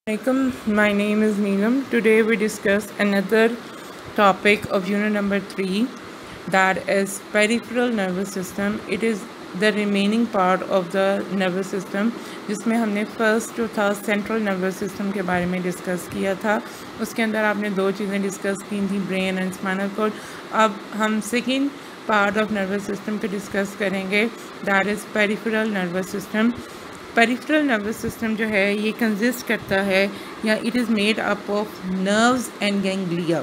Assalamualaikum. My name is Neelam. Today we discuss another topic of unit number 3, that is peripheral nervous system. It is the remaining part of the nervous system जिसमें हमने first जो था central nervous system के बारे में discuss किया था। उसके अंदर आपने दो चीज़ें डिस्कस की थी, ब्रेन एंड स्पाइनल कॉर्ड। अब हम second part of nervous system पे डिस्कस करेंगे, that is peripheral nervous system. Peripheral nervous system जो है ये कंसिस्ट करता है या it is made up of nerves and ganglia.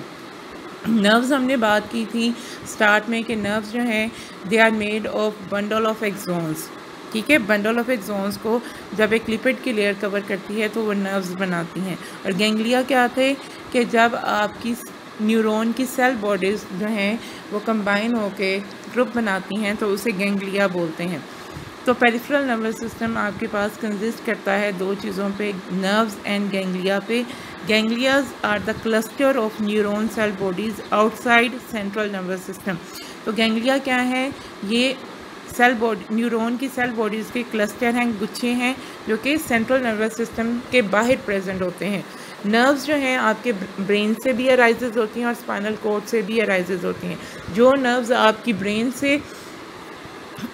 Nerves हमने बात की थी स्टार्ट में कि नर्व्स जो हैं they are made of bundle of axons. ठीक है, बंडल ऑफ एक्सॉन्स को जब एक लिपिड की लेयर कवर करती है तो वो नर्व्स बनाती हैं। और गैंग्लिया क्या थे कि जब आपकी न्यूरॉन की सेल बॉडीज़ जो हैं वो कंबाइन होके ग्रुप बनाती हैं तो उसे गैंग्लिया बोलते हैं। तो पेरिफेरल नर्वस सिस्टम आपके पास कंसिस्ट करता है दो चीज़ों पे, नर्व्स एंड गैंग्लिया पे। Ganglias are the cluster of neuron cell bodies outside central nervous system. तो गैंग्लिया क्या है? ये सेल बॉडी न्यूरॉन की सेल बॉडीज़ के क्लस्टर हैं, गुच्छे हैं जो कि सेंट्रल नर्वस सिस्टम के बाहर प्रेजेंट होते हैं। नर्व्स जो हैं आपके ब्रेन से भी अराइजेज होती हैं और स्पाइनल कॉर्ड से भी अराइजेज होती हैं। जो नर्व्स आपकी ब्रेन से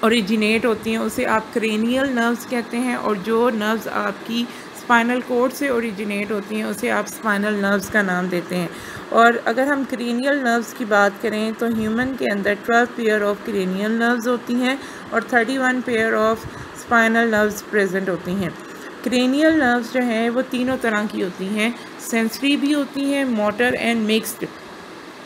ओरिजिनेट होती हैं उसे आप क्रेनियल नर्व्स कहते हैं, और जो नर्व्स आपकी स्पाइनल कॉर्ड से ओरिजिनेट होती हैं उसे आप स्पाइनल नर्व्स का नाम देते हैं। और अगर हम क्रेनियल नर्व्स की बात करें तो ह्यूमन के अंदर 12 पेयर ऑफ क्रेनियल नर्व्स होती हैं और 31 pair of spinal nerves present होती हैं। क्रेनियल नर्व्स जो हैं वो तीनों तरह की होती हैं, सेंसरी भी होती हैं, मोटर एंड मिक्स्ड,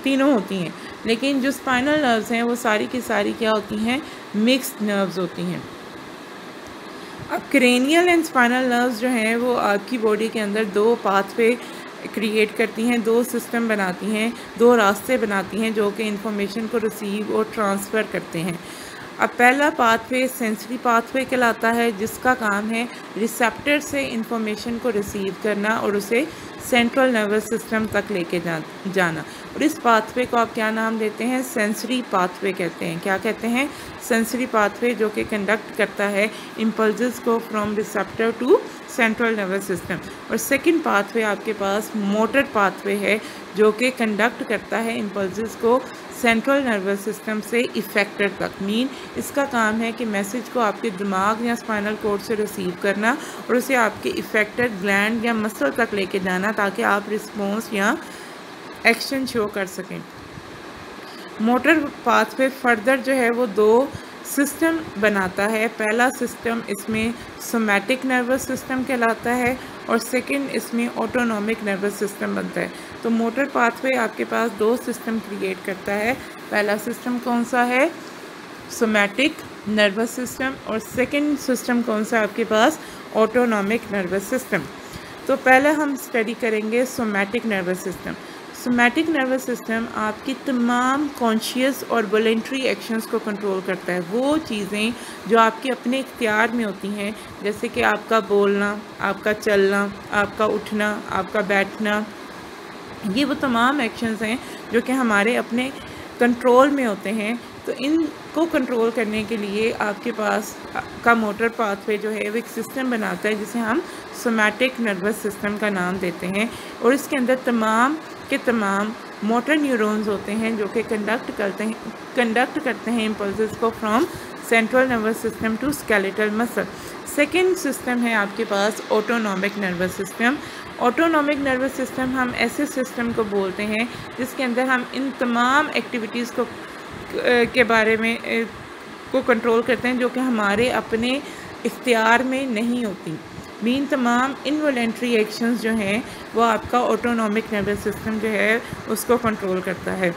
तीनों होती हैं। लेकिन जो स्पाइनल नर्व्स हैं वो सारी की सारी क्या होती हैं? मिक्स्ड नर्व्स होती हैं। अब क्रेनियल एंड स्पाइनल नर्व्स जो हैं वो आपकी बॉडी के अंदर दो पाथवे क्रिएट करती हैं, दो सिस्टम बनाती हैं, दो रास्ते बनाती हैं जो कि इंफॉर्मेशन को रिसीव और ट्रांसफ़र करते हैं। अब पहला पाथवे सेंसरी पाथवे कहलाता है, जिसका काम है रिसेप्टर से इंफॉर्मेशन को रिसीव करना और उसे सेंट्रल नर्वस सिस्टम तक लेके जाना। और इस पाथवे को आप क्या नाम देते हैं? सेंसरी पाथवे कहते हैं। क्या कहते हैं? सेंसरी पाथवे, जो कि कंडक्ट करता है इम्पल्सेस को from receptor to central nervous system. और सेकंड पाथवे आपके पास मोटर पाथवे है जो कि कंडक्ट करता है इम्पल्सेस को सेंट्रल नर्वस सिस्टम से इफेक्टर तक। मीन इसका काम है कि मैसेज को आपके दिमाग या स्पाइनल कॉर्ड से रिसीव करना और उसे आपके इफेक्टर ग्लैंड या मसल तक लेके जाना ताकि आप रिस्पॉन्स या एक्शन शो कर सकें। मोटर पाथवे फर्दर जो है वो दो सिस्टम बनाता है। पहला सिस्टम इसमें सोमैटिक नर्वस सिस्टम कहलाता है और सेकंड इसमें ऑटोनॉमिक नर्वस सिस्टम बनता है। तो मोटर पाथवे आपके पास दो सिस्टम क्रिएट करता है। पहला सिस्टम कौन सा है? सोमैटिक नर्वस सिस्टम, और सेकंड सिस्टम कौन सा आपके पास? Autonomic nervous system. तो पहले हम स्टडी करेंगे somatic nervous system. Somatic nervous system आपकी तमाम कॉन्शियस और वॉलेंट्री एक्शंस को कंट्रोल करता है। वो चीज़ें जो आपके अपने इख्तियार में होती हैं, जैसे कि आपका बोलना, आपका चलना, आपका उठना, आपका बैठना, ये वो तमाम एक्शंस हैं जो कि हमारे अपने कंट्रोल में होते हैं। तो इनको कंट्रोल करने के लिए आपके पास का मोटर पाथवे जो है वो एक सिस्टम बनाता है जिसे हम सोमैटिक नर्वस सिस्टम का नाम देते हैं। और इसके अंदर तमाम के तमाम मोटर न्यूरॉन्स होते हैं जो कि कंडक्ट करते हैं इम्पल्सेस को from central nervous system to skeletal muscle. Second system है आपके पास autonomic nervous system. Autonomic nervous system हम ऐसे सिस्टम को बोलते हैं जिसके अंदर हम इन तमाम एक्टिविटीज़ को के बारे में को कंट्रोल करते हैं जो कि हमारे अपने इख्तियार में नहीं होती। मीन तमाम इनवॉलेंट्री एक्शंस जो हैं वो आपका ऑटोनॉमिक नर्वस सिस्टम जो है उसको कंट्रोल करता है।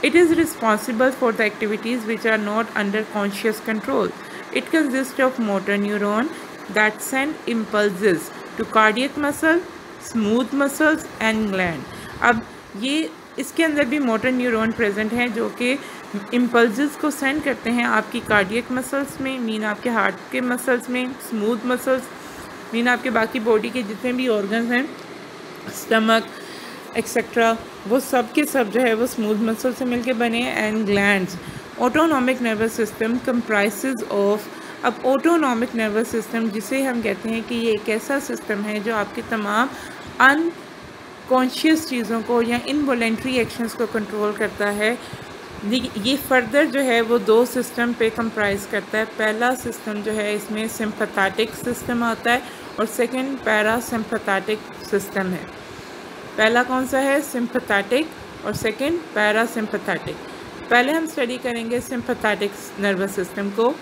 It is responsible for the activities which are not under conscious control. It consist of motor neuron that send impulses to cardiac muscle, smooth muscles and gland. अब ये इसके अंदर भी मोटर न्यूरॉन प्रेजेंट हैं जो कि इम्पल्सेस को send करते हैं आपकी कार्डियक मसल्स में, मीन आपके हार्ट के मसल्स में, स्मूथ मसल्स मीन आपके बाकी बॉडी के जितने भी ऑर्गन्स हैं, स्टमक एक्सेट्रा, वो सब के सब जो है वो स्मूथ मसल से मिलके बने हैं, and glands. Autonomic nervous system comprises of अब ऑटोनॉमिक नर्वस सिस्टम, जिसे हम कहते हैं कि ये एक ऐसा सिस्टम है जो आपके तमाम अनकॉन्शियस चीज़ों को या इनवॉलेंट्री एक्शंस को कंट्रोल करता है। ये फर्दर जो है वो दो सिस्टम पे कंप्राइज करता है। पहला सिस्टम जो है इसमें सिंपैथेटिक सिस्टम आता है और सेकंड पैरासिम्पैथेटिक सिस्टम है। पहला कौन सा है? सिंपैथेटिक और सेकंड पैरासिम्पैथेटिक। पहले हम स्टडी करेंगे सिंपैथेटिक नर्वस सिस्टम को।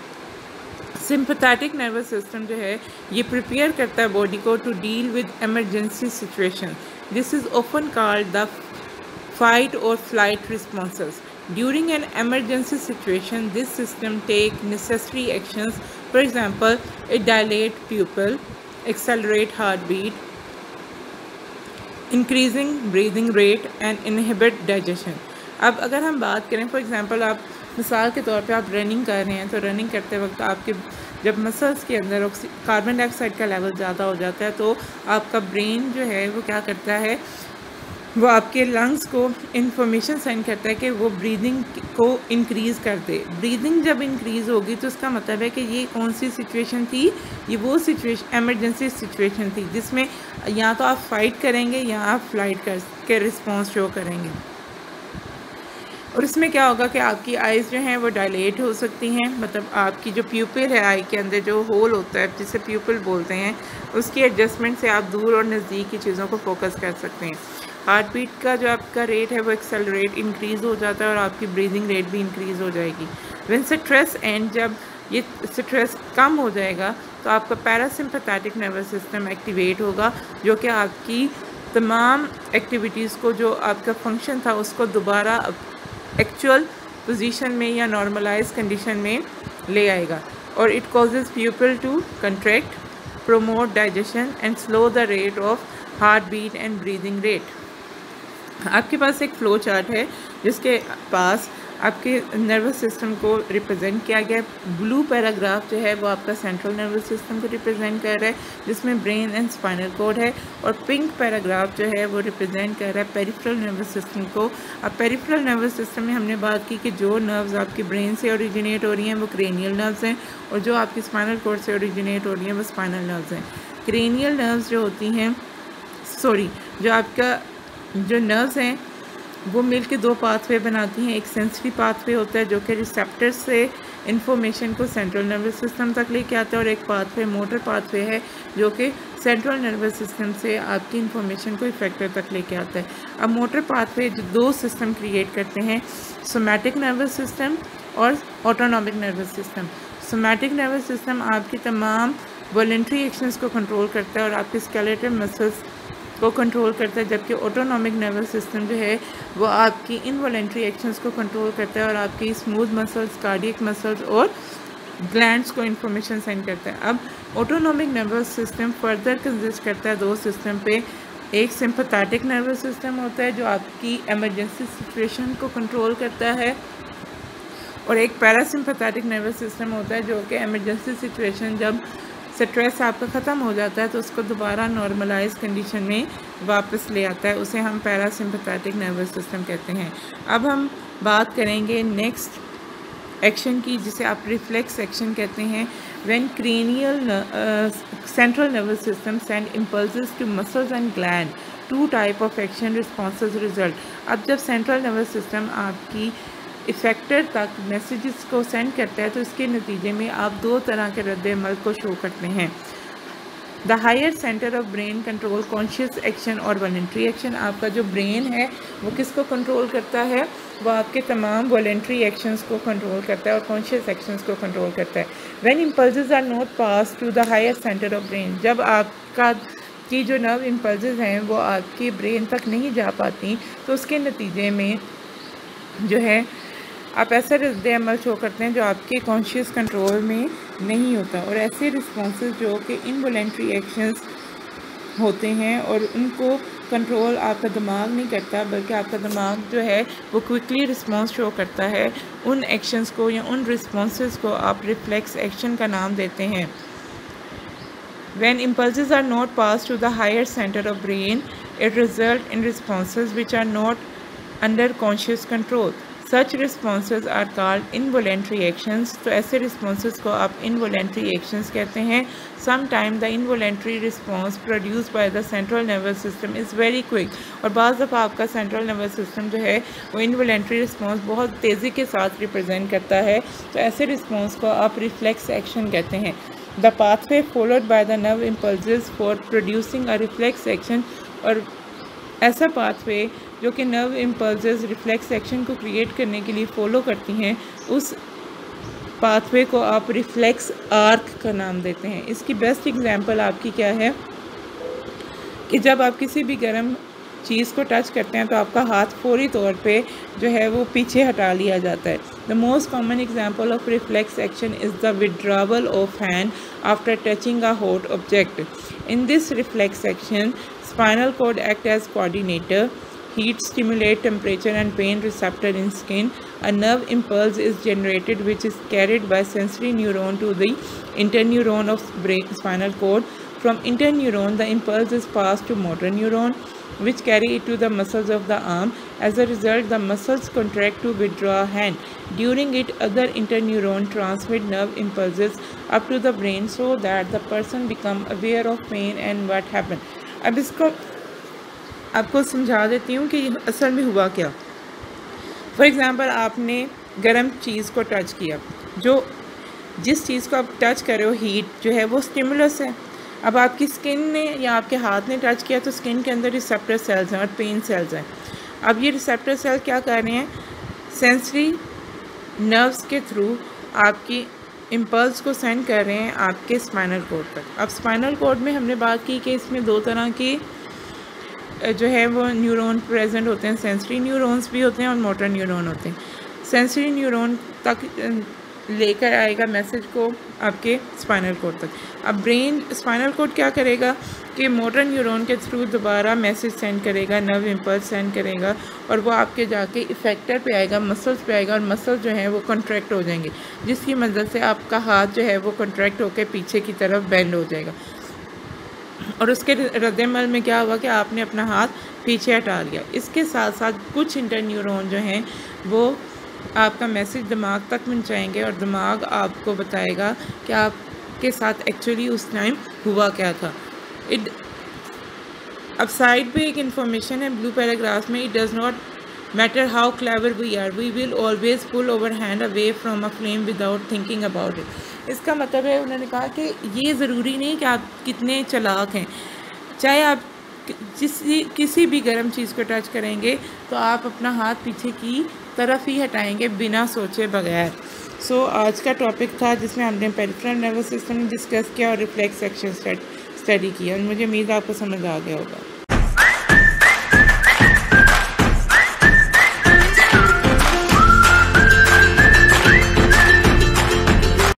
सिंपैथेटिक नर्वस सिस्टम जो है ये प्रिपेयर करता है बॉडी को to deal with emergency situation. This is often called the fight or flight responses. During an emergency situation, this system take necessary actions. For example, it dilate pupil, accelerate heartbeat, increasing breathing rate and inhibit digestion. अब अगर हम बात करें, for example आप मिसाल के तौर पे आप रनिंग कर रहे हैं, तो रनिंग करते वक्त आपके जब मसल्स के अंदर कार्बन डाइऑक्साइड का लेवल ज़्यादा हो जाता है तो आपका ब्रेन जो है वो क्या करता है, वो आपके लंग्स को इन्फॉर्मेशन सेंड करता है कि वो ब्रीदिंग को इंक्रीज़ कर दे। ब्रीदिंग जब इंक्रीज़ होगी तो उसका मतलब है कि ये कौन सी सिचुएशन थी, ये वो सिचुएशन एमरजेंसी सिचुएशन थी जिसमें या तो आप फाइट करेंगे या आप फ्लाइट के रिस्पॉन्स शो करेंगे। और इसमें क्या होगा कि आपकी आइज़ जो हैं वो डायलेट हो सकती हैं, मतलब आपकी जो प्यूपिल है, आई के अंदर जो होल होता है जिसे प्यूपिल बोलते हैं, उसकी एडजस्टमेंट से आप दूर और नज़दीक की चीज़ों को फोकस कर सकते हैं। हार्ट बीट का जो आपका रेट है वो एक्सेलरेट इंक्रीज़ हो जाता है और आपकी ब्रीदिंग रेट भी इंक्रीज़ हो जाएगी। व्हेन स्ट्रेस एंड, जब ये स्ट्रेस कम हो जाएगा तो आपका पैरासिम्पैथेटिक नर्वस सिस्टम एक्टिवेट होगा, जो कि आपकी तमाम एक्टिविटीज़ को, जो आपका फंक्शन था उसको दोबारा एक्चुअल पोजीशन में या नॉर्मलाइज कंडीशन में ले आएगा। और it causes people to contract, promote digestion and slow the rate of heart beat and breathing rate. आपके पास एक फ्लो चार्ट है जिसके पास आपके नर्वस सिस्टम को रिप्रेजेंट किया गया है। ब्लू पैराग्राफ जो है वो आपका सेंट्रल नर्वस सिस्टम को रिप्रेजेंट कर रहा है जिसमें ब्रेन एंड स्पाइनल कॉर्ड है, और पिंक पैराग्राफ जो है वो रिप्रेजेंट कर रहा है पेरिफेरल नर्वस सिस्टम को। अब पेरिफेरल नर्वस सिस्टम में हमने बात की कि जो नर्व्स आपकी ब्रेन से ओरिजिनेट हो रही हैं वो क्रेनियल नर्व्स हैं, और जो आपकी स्पाइनल कॉर्ड से ओरिजिनेट हो रही हैं वो स्पाइनल नर्व्स हैं। क्रेनियल नर्व्स जो होती हैं, जो आपका जो नर्व्स हैं वो मिल के दो पाथवे बनाती हैं। एक सेंसरी पाथवे होता है जो कि रिसेप्टर से इंफॉर्मेशन को सेंट्रल नर्वस सिस्टम तक लेके आता है, और एक पाथवे मोटर पाथवे है जो कि सेंट्रल नर्वस सिस्टम से आपकी इंफॉर्मेशन को इफेक्टर तक लेके आता है। अब मोटर पाथवे जो दो सिस्टम क्रिएट करते हैं, सोमैटिक नर्वस सिस्टम और autonomic nervous system. Somatic nervous system आपकी तमाम वॉलंटरी एक्शंस को कंट्रोल करता है और आपके स्केलेटल मसल्स को कंट्रोल करता है, जबकि ऑटोनॉमिक नर्वस सिस्टम जो है वो आपकी इनवॉलंटरी एक्शंस को कंट्रोल करता है और आपकी स्मूथ मसल्स, कार्डियक मसल्स और ग्लैंड्स को इन्फॉर्मेशन सेंड करता है। अब autonomic nervous system further consist करता है दो सिस्टम पे। एक सिंपैथेटिक नर्वस सिस्टम होता है जो आपकी इमरजेंसी सिचुएशन को कंट्रोल करता है, और एक पैरासिम्पैथेटिक नर्वस सिस्टम होता है जो कि इमरजेंसी सिचुएशन, जब स्ट्रेस आपका ख़त्म हो जाता है तो उसको दोबारा नॉर्मलाइज कंडीशन में वापस ले आता है, उसे हम पैरासिम्पैथेटिक नर्वस सिस्टम कहते हैं। अब हम बात करेंगे नेक्स्ट एक्शन की, जिसे आप रिफ्लेक्स एक्शन कहते हैं। When cranial central nervous system send impulses to muscles and gland, two type of action responses result. अब जब सेंट्रल नर्वस सिस्टम आपकी इफेक्टर तक मैसेजेस को सेंड करता है तो इसके नतीजे में आप दो तरह के रद्द-ए-अमल को शो करते हैं। The higher centre of brain control conscious action और वॉलंटरी एक्शन। आपका जो ब्रेन है वो किसको कंट्रोल करता है? वो आपके तमाम वॉलंटरी एक्शंस को कंट्रोल करता है और कॉन्शियस एक्शंस को कंट्रोल करता है। When impulses are not pass to the higher centre of brain, जब आपका की जो नर्व इम्पल्सेस हैं वो आपके ब्रेन तक नहीं जा पाती तो उसके नतीजे में जो है आप ऐसा रद्द-ए-अमल शो करते हैं जो आपके कॉन्शियस कंट्रोल में नहीं होता, और ऐसे रिस्पॉन्सेज जो कि इनवॉलंटरी एक्शंस होते हैं और उनको कंट्रोल आपका दिमाग नहीं करता, बल्कि आपका दिमाग जो है वो क्विकली रिस्पॉन्स शो करता है। उन एक्शंस को या उन रिस्पॉन्सेज को आप रिफ्लेक्स एक्शन का नाम देते हैं। When impulses are not passed to the higher center of brain, it results in responses which are not under conscious control. Such responses are called involuntary actions. तो ऐसे रिस्पॉन्सेज को आप इनवॉलेंट्री एक्शंस कहते हैं। Some time the involuntary response produce by the central nervous system is very quick, और बाज़ दफ़ा आपका सेंट्रल नर्वस सिस्टम जो है वो इनवॉलेंट्री रिस्पॉन्स बहुत तेज़ी के साथ रिप्रेजेंट करता है। तो ऐसे रिस्पॉन्स को आप रिफ्लेक्स एक्शन कहते हैं। The pathway followed by the nerve impulses for producing a reflex action, और ऐसा पाथवे जो कि नर्व इम्पल्सेस रिफ्लेक्स एक्शन को क्रिएट करने के लिए फॉलो करती हैं, उस पाथवे को आप रिफ्लेक्स आर्क का नाम देते हैं। इसकी बेस्ट एग्जांपल आपकी क्या है कि जब आप किसी भी गर्म चीज़ को टच करते हैं तो आपका हाथ फौरी तौर पे जो है वो पीछे हटा लिया जाता है। The most common example of reflex action is the withdrawal of hand after touching a hot object. In this reflex action spinal cord act as coordinator. Heat stimulate temperature and pain receptor in skin. A nerve impulse is generated which is carried by sensory neuron to the interneuron of spinal cord. From interneuron, the impulse is passed to motor neuron, which carry it to the muscles of the arm. As a result, the muscles contract to withdraw a hand. During it, other interneuron transmit nerve impulses up to the brain so that the person become aware of pain and what happened. अब इसको आपको समझा देती हूँ कि असल में हुआ क्या। फॉर एग्ज़ाम्पल, आपने गर्म चीज़ को टच किया, जिस चीज़ को आप टच कर रहे हो, हीट जो है वो स्टिमुलस है। अब आपकी स्किन ने या आपके हाथ ने टच किया तो स्किन के अंदर रिसेप्टर सेल्स हैं और पेन सेल्स हैं। अब ये रिसेप्टर सेल क्या कर रहे हैं, सेंसरी नर्व्स के थ्रू आपकी इम्पल्स को सेंड कर रहे हैं आपके स्पाइनल कोड तक। अब स्पाइनल कोड में हमने बात की कि इसमें दो तरह की जो है वो न्यूरॉन प्रेजेंट होते हैं, सेंसरी न्यूरॉन्स भी होते हैं और मोटर न्यूरॉन होते हैं। सेंसरी न्यूरॉन तक लेकर आएगा मैसेज को आपके स्पाइनल कोड तक। अब ब्रेन स्पाइनल कोड क्या करेगा कि मोटर न्यूरॉन के थ्रू दोबारा मैसेज सेंड करेगा, नर्व इम्पल्स सेंड करेगा, और वो आपके जाके इफेक्टर पे आएगा, मसल्स पे आएगा, और मसल जो है वो कॉन्ट्रैक्ट हो जाएंगे, जिसकी मदद से आपका हाथ जो है वो कॉन्ट्रैक्ट होकर पीछे की तरफ बेंड हो जाएगा। और उसके रद्देमल में क्या हुआ कि आपने अपना हाथ पीछे हटा लिया। इसके साथ साथ कुछ इंटरन्यूरॉन जो हैं वो आपका मैसेज दिमाग तक पहुंचाएंगे और दिमाग आपको बताएगा कि आपके साथ एक्चुअली उस टाइम हुआ क्या था। अब साइड पे एक इन्फॉर्मेशन है ब्लू पैराग्राफ में, it does not matter how clever we are, we will always pull over hand away from a flame without thinking about it. इसका मतलब है, उन्होंने कहा कि ये ज़रूरी नहीं कि आप कितने चालाक हैं, चाहे आप किसी भी गर्म चीज़ को टच करेंगे तो आप अपना हाथ पीछे की तरफ ही हटाएंगे बिना सोचे बगैर। सो आज का टॉपिक था जिसमें हमने पेरिफेरल नर्वस सिस्टम डिस्कस किया और रिफ्लेक्स एक्शन स्टडी किया, और मुझे उम्मीद है आपको समझ आ गया होगा।